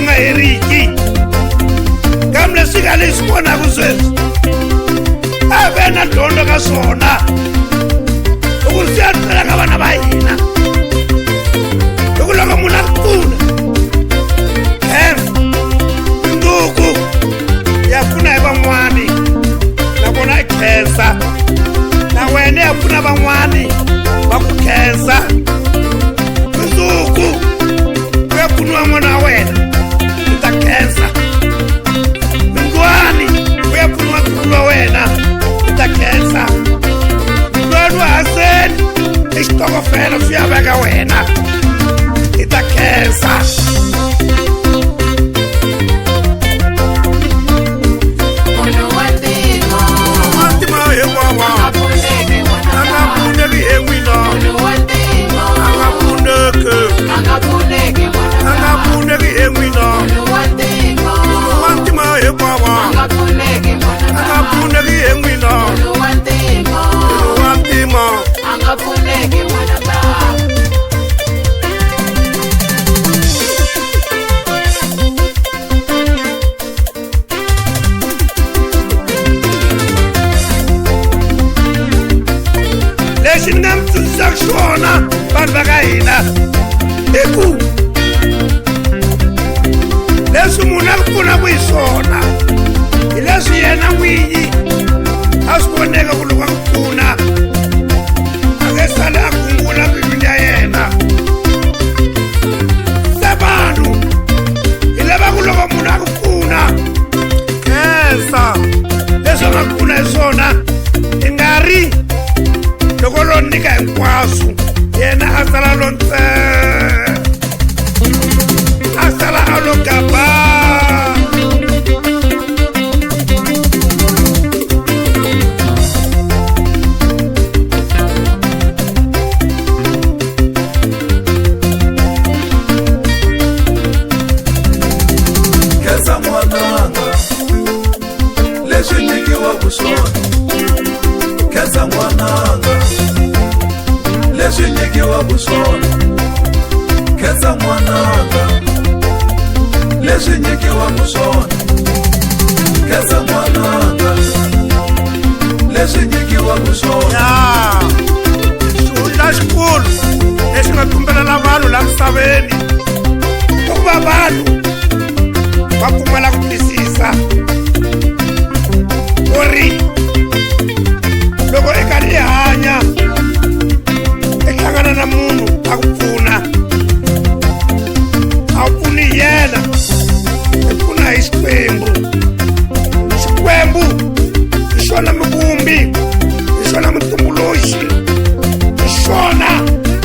nga heriki kambe leswi ka leswi vonaku sweswi a ve na dyondzo ka swona loko swi ya tlela ka vana va hina loko munhu a pfuna nduku ya pfuna hi van'wani na vona i khensa na wena ya pfuna van'wani va ku khensa nduku ku ya pfuniwa n'wana wa wena u ta khensa ndwani ku ya pfuniwa ntukulu wa wena u ta khensa ndwani wa haseni i xitokofela swi ya veka wena i ta khensa lexi ni nga mi tsundzuxaka xona vanhu va ka hina i ku leswi munhu a ku pfunaka hi swona hi leswi yena n'winyi a swi voneka ku loko a ku pfuna a nge sali a gungula mbilwini ya yena se vanhu hi lava ku loko munhu a ku pfuna khensa leswi a nga ku pfuna hi swona hi nga ri loko lo nyika hinkwaswo yena a sala lo a sala a lo gaba khensa n'wananga leswi nyikiwaku swona khensa n'wananga leswi nyikiwaku swona khensa n'wananga leswi nyikiwaku swona khensa n'wananga leswi nyikiwaku swona xihundla xikulu lexi nga tumbelela vanhu la misaveni i ku va vanhu va pfumala ku twisisa ku ri loko i karhi i hanya i hlangana na munhu a ku pfuna a wu pfuni hi yena i pfuna hi xikwembu hi xona mivumbi hi xona mutumbuluxi hi xona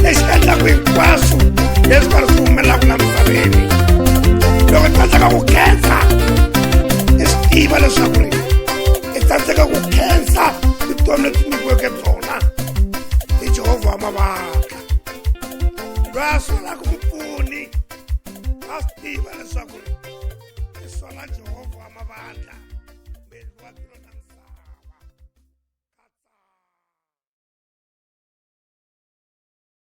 lexi endlaku hinkwaswo leswi karhi swi humelelaku la misaveni loko i tsandzeka ku khensa i swi tiva leswaku ri i tsandzeka ku khensa vutomi lebyi nyikiweke byona hi Jehovha wa mavandla loyi a solaka mupfuni a swi tiva leswaku ri i sola Jehovha wa mavandla mbeli wa tilo na